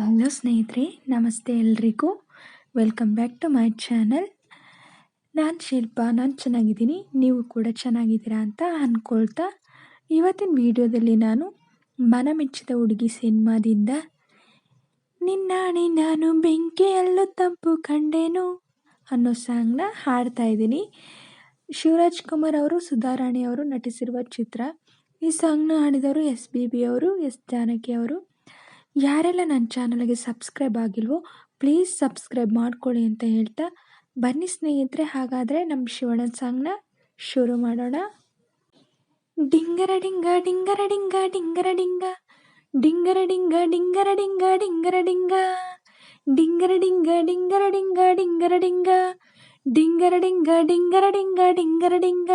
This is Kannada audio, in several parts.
ಹಲೋ ಸ್ನೇಹಿತರೆ, ನಮಸ್ತೆ ಎಲ್ರಿಗೂ. Welcome back to my channel. ನಾನು ಶಿಲ್ಪಾ. ನಾನು ಚೆನ್ನಾಗಿದ್ದೀನಿ, ನೀವು ಕೂಡ ಚೆನ್ನಾಗಿದ್ದೀರಾ ಅಂತ ಅಂದ್ಕೊಳ್ತಾ, ಇವತ್ತಿನ ವಿಡಿಯೋದಲ್ಲಿ ನಾನು ಮನಮೆಚ್ಚಿದ ಹುಡುಗಿ ಸಿನಿಮಾದಿಂದ ನಿನ್ನಾಣೆ ನಾನು ಬೆಂಕಿಯಲ್ಲೂ ತಂಪು ಕಂಡೇನು ಅನ್ನೋ ಸಾಂಗ್ನ ಹಾಡ್ತಾ ಇದ್ದೀನಿ. ಶಿವರಾಜ್ ಕುಮಾರ್ ಅವರು, ಸುಧಾರಾಣಿ ಅವರು ನಟಿಸಿರುವ ಚಿತ್ರ. ಈ ಸಾಂಗ್ನ ಹಾಡಿದವರು SPB ಅವರು, ಎಸ್ ಜಾನಕಿ ಅವರು. ಯಾರೆಲ್ಲ ನನ್ನ ಚಾನಲ್ಗೆ ಸಬ್ಸ್ಕ್ರೈಬ್ ಆಗಿಲ್ವೋ ಪ್ಲೀಸ್ ಸಬ್ಸ್ಕ್ರೈಬ್ ಮಾಡ್ಕೊಳ್ಳಿ ಅಂತ ಹೇಳ್ತಾ, ಬನ್ನಿ ಸ್ನೇಹಿತರೆ, ಹಾಗಾದರೆ ನಮ್ಮ ಶಿವಣ್ಣನ ಸಾಂಗ್ನ ಶುರು ಮಾಡೋಣ. ಡಿಂಗರ ಡಿಂಗ ಡಿಂಗರ ಡಿಂಗ ಡಿಂಗರ ಡಿಂಗ ಡಿಂಗರ ಡಿಂಗ ಡಿಂಗರ ಡಿಂಗ ಡಿಂಗರ ಡಿಂಗ ಡಿಂಗರ ಡಿಂಗ ಡಿಂಗರ ಡಿಂಗ ಡಿಂಗರ ಡಿಂಗ ಡಿಂಗರ ಡಿಂಗ ಡಿಂಗರ ಡಿಂಗ ಡಿಂಗರ ಡಿಂಗ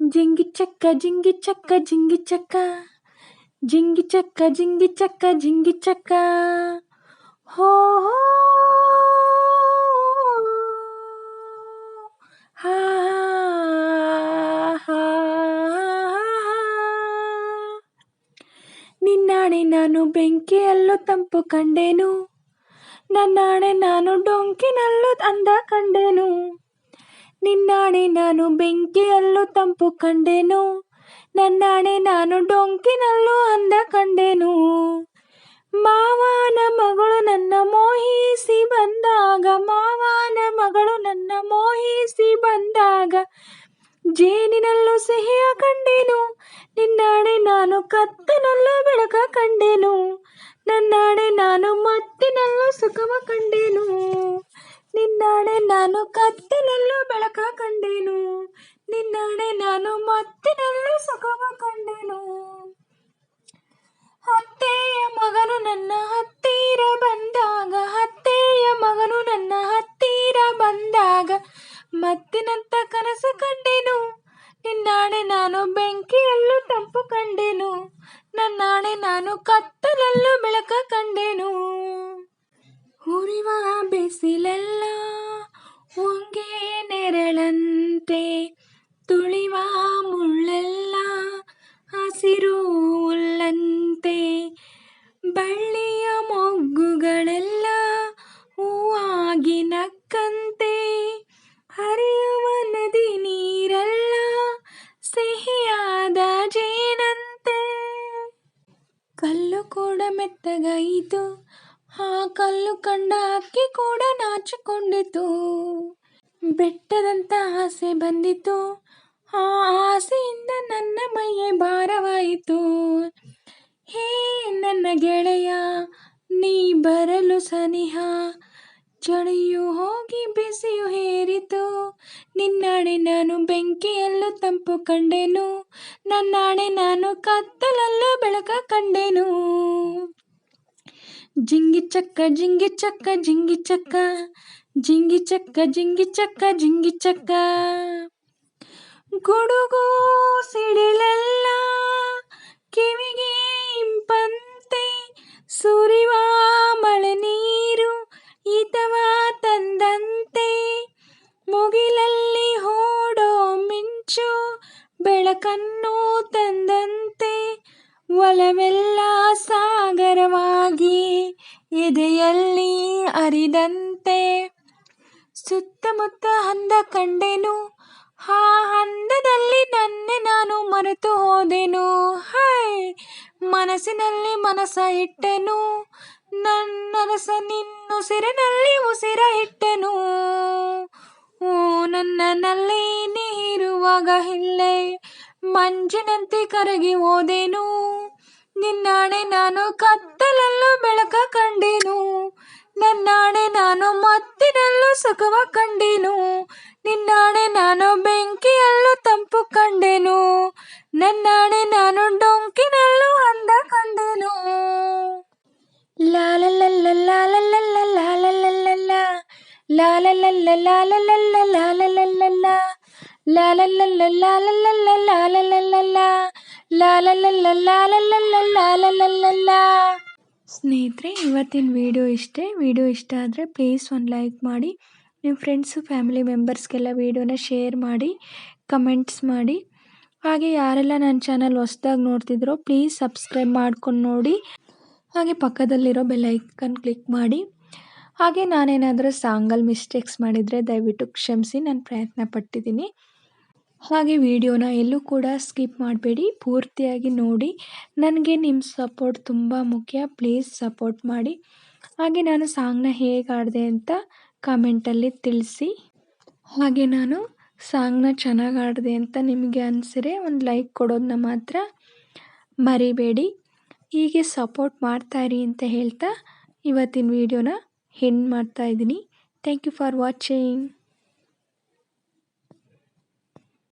ಜಿಂಗಿ ಚಕ್ಕ ಜಿಂಗಿ ಚಕ್ಕ ಜಿಂಗಿ ಚಕ್ಕ ಜಿಂಗಿ ಚಕ್ಕ ಜಿಂಗಿ ಚಕ್ಕ ಜಿಂಗಿ ಚಕ್ಕ ಹೋ ಹಾ ಹಾ. ನಿನ್ನಾಣೆ ನಾನು ಬೆಂಕಿಯಲ್ಲೂ ತಂಪು ಕಂಡೇನು, ನನ್ನಾಣೆ ನಾನು ಡೊಂಕಿನಲ್ಲೂ ಅಂದ ಕಂಡೇನು. ನಿನ್ನಾಣೆ ನಾನು ಬೆಂಕಿಯಲ್ಲೂ ತಂಪು ಕಂಡೇನು, ನನ್ನಾಣೆ ನಾನು ಡೊಂಕಿನಲ್ಲೂ ಅಂದ ಕಂಡೇನು. ಮಾವನ ಮಗಳು ನನ್ನ ಮೋಹಿಸಿ ಬಂದಾಗ, ಮಾವನ ಮಗಳು ನನ್ನ ಮೋಹಿಸಿ ಬಂದಾಗ, ಜೇನಿನಲ್ಲೂ ಸಿಹಿಯ ಕಂಡೇನು, ನಿನ್ನಾಣೆ ನಾನು ಕತ್ತಲಲ್ಲೂ ಬೆಳಕ ಕಂಡೇನು. ನನ್ನಾಣೆ ನಾನು ಮತ್ತಿನಲ್ಲೂ ಸುಖವ ಕಂಡೇನು, ನಿನ್ನಾಣೆ ನಾನು ಕತ್ತಲಲ್ಲೂ ಬೆಳಕ ಕಂಡೇನು. ನಿನ್ನಾಣೆ ನಾನು ಮತ್ತಿನಲ್ಲೂ ಸುಖವ ಕಂಡೇನು. ಅತ್ತೆಯ ಮಗನು ನನ್ನ ಹತ್ತಿರ ಬಂದಾಗ, ಅತ್ತೆಯ ಮಗನು ನನ್ನ ಹತ್ತಿರ ಬಂದಾಗ, ಮತ್ತಿನಂತ ಕನಸು ಕಂಡೇನು, ನಿನ್ನಾಣೆ ನಾನು ಬೆಂಕಿಯಲ್ಲೂ ತಂಪು ಕಂಡೇನು. ನನ್ನಾಣೆ ನಾನು ಕತ್ತಲಲ್ಲೂ ಬೆಳಕ ಕಂಡೇನು. ಉರಿವ ಬಿಸಿಲೆಲ್ಲ ಹೊಂಗೆ ನೆರಳಂತೆ, ತುಳಿವ ಮುಳ್ಳೆಲ್ಲ ಹಸಿರು ಹುಲ್ಲಂತೆ, ಬಳ್ಳಿಯ ಮೊಗ್ಗುಗಳೆಲ್ಲ ಹೂವಾಗಿ ನಕ್ಕಂತೆ, ಹರಿಯುವ ನದಿ ನೀರೆಲ್ಲ ಸಿಹಿಯಾದ ಜೇನಂತೆ. ಕಲ್ಲು ಕೂಡ ಮೆತ್ತಗಾಯಿತು, ಆ ಕಲ್ಲು ಕಂಡ ಅಕ್ಕಿ ಕೂಡ ನಾಚಿಕೊಂಡಿತು. ಬೆಟ್ಟದಂತ ಆಸೆ ಬಂದಿತು, ಆ ಆಸೆಯಿಂದ ನನ್ನ ಮೈಯೇ ಭಾರವಾಯಿತು. ಹೇ ನನ್ನ ಗೆಳೆಯ, ನೀ ಬರಲು ಸನಿಹ, ಚಳಿಯು ಹೋಗಿ ಬಿಸಿಯು ಹೇರಿತು. ನಿನ್ನಾಣೆ ನಾನು ಬೆಂಕಿಯಲ್ಲೂ ತಂಪು ಕಂಡೇನು, ನನ್ನಾಣೆ ನಾನು ಕತ್ತಲಲ್ಲೂ ಬೆಳಕ ಕಂಡೇನು. ಜಿಂಗಿ ಚಕ್ಕ ಜಿಂಗಿ ಚಕ್ಕ ಜಿಂಗಿ ಚಕ್ಕ ಜಿಂಗಿ ಚಕ್ಕ ಜಿಂಗಿ ಚಕ್ಕ ಜಿಂಗಿ ಚಕ್ಕ. ಗುಡುಗು ಸಿಡಿಲೆಲ್ಲ ಕಿವಿಗೆ ಇಂಪಂತೆ, ಸುರಿವ ಮಳೆ ನೀರು ಹಿತವ ತಂದಂತೆ, ಮುಗಿಲಲ್ಲಿ ಓಡೋ ಮಿಂಚು ಬೆಳಕನ್ನು ತಂದಂತೆ, ಒಲವೆಲ್ಲ ಸಾಗರವಾಗಿ ಎದೆಯಲ್ಲಿ ಹರಿದಂತೆ. ಸುತ್ತಮುತ್ತ ಅಂದ ಕಂಡೆನು, ಆ ಅಂದದಲ್ಲಿ ನನ್ನೆ ನಾನು ಮರೆತು ಹೋದೆನು. ಹಾಯ್ ಮನಸ್ಸಿನಲ್ಲಿ ಮನಸ ಇಟ್ಟೆನು, ನನ್ನರಸ ನಿನ್ನುಸಿರಿನಲ್ಲಿ ಉಸಿರ ಇಟ್ಟೆನು. ಓ ನನ್ನಲ್ಲಿ ನೀರುವಾಗ ಇಲ್ಲೇ ಮಂಜಿನಂತೆ ಕರಗಿ ಹೋದೆನು. ನಿನ್ನಾಣೆ ನಾನು ಕತ್ತಲಲ್ಲೂ ಬೆಳಕ ಕಂಡೇನು, ನನ್ನಾಣೆ ನಾನು ಮತ್ತಿನಲ್ಲೂ ಸುಖವ ಕಂಡೇನು. ನಿನ್ನಾಣೆ ನಾನು ಬೆಂಕಿಯಲ್ಲೂ ತಂಪು ಕಂಡೇನು, ನನ್ನಾಣೆ ನಾನು ಡೊಂಕಿನಲ್ಲೂ ಅಂದ ಕಂಡೇನು. ಲಾಲಲಲ್ಲ ಲಾಲಲಲ್ಲ ಲಾಲಲಲ್ಲ ಲಾಲಲಲ್ಲ ಲಾಲಲಲ್ಲ ಲಾಲಲಲ್ಲ ಲಾಲಲಲ್ಲ ಲಾಲಲಲ್ಲ ಲಾಲಲಲ್ಲ ಲಾಲಲಲ್ಲ ಲಾಲಲಲ್ಲ ಲಾಲಲಲ್ಲ. ಸ್ನೇಹಿತರೆ, ಇವತ್ತಿನ ವಿಡಿಯೋ ಇಷ್ಟೇ. ವಿಡಿಯೋ ಇಷ್ಟ ಆದರೆ ಪ್ಲೀಸ್ ಒಂದು ಲೈಕ್ ಮಾಡಿ, ನಿಮ್ಮ ಫ್ರೆಂಡ್ಸು ಫ್ಯಾಮಿಲಿ ಮೆಂಬರ್ಸ್ಗೆಲ್ಲ ವಿಡಿಯೋನ ಶೇರ್ ಮಾಡಿ, ಕಮೆಂಟ್ಸ್ ಮಾಡಿ. ಹಾಗೆ ಯಾರೆಲ್ಲ ನನ್ನ ಚಾನಲ್ ಹೊಸ್ದಾಗಿ ನೋಡ್ತಿದ್ರೋ ಪ್ಲೀಸ್ ಸಬ್ಸ್ಕ್ರೈಬ್ ಮಾಡ್ಕೊಂಡು ನೋಡಿ. ಹಾಗೆ ಪಕ್ಕದಲ್ಲಿರೋ ಬೆಲ್ ಐಕನ್ ಕ್ಲಿಕ್ ಮಾಡಿ. ಹಾಗೆ ನಾನೇನಾದರೂ ಸಾಂಗಲ್ಲಿ ಮಿಸ್ಟೇಕ್ಸ್ ಮಾಡಿದರೆ ದಯವಿಟ್ಟು ಕ್ಷಮಿಸಿ, ನಾನು ಪ್ರಯತ್ನ ಪಟ್ಟಿದ್ದೀನಿ. ಹಾಗೆ ವಿಡಿಯೋನ ಎಲ್ಲೂ ಕೂಡ ಸ್ಕಿಪ್ ಮಾಡಬೇಡಿ, ಪೂರ್ತಿಯಾಗಿ ನೋಡಿ. ನನಗೆ ನಿಮ್ಮ ಸಪೋರ್ಟ್ ತುಂಬ ಮುಖ್ಯ, ಪ್ಲೀಸ್ ಸಪೋರ್ಟ್ ಮಾಡಿ. ಹಾಗೆ ನಾನು ಸಾಂಗ್ನ ಹೇಗೆ ಹಾಡಿದೆ ಅಂತ ಕಮೆಂಟಲ್ಲಿ ತಿಳಿಸಿ. ಹಾಗೆ ನಾನು ಸಾಂಗ್ನ ಚೆನ್ನಾಗಿ ಹಾಡಿದೆ ಅಂತ ನಿಮಗೆ ಅನಿಸಿದ್ರೆ ಒಂದು ಲೈಕ್ ಕೊಡೋದನ್ನ ಮಾತ್ರ ಮರಿಬೇಡಿ. ಹೀಗೆ ಸಪೋರ್ಟ್ ಮಾಡ್ತಾಯಿರಿ ಅಂತ ಹೇಳ್ತಾ ಇವತ್ತಿನ ವಿಡಿಯೋನ ಎಂಡ್ ಮಾಡ್ತಾಯಿದ್ದೀನಿ. Thank you for watching.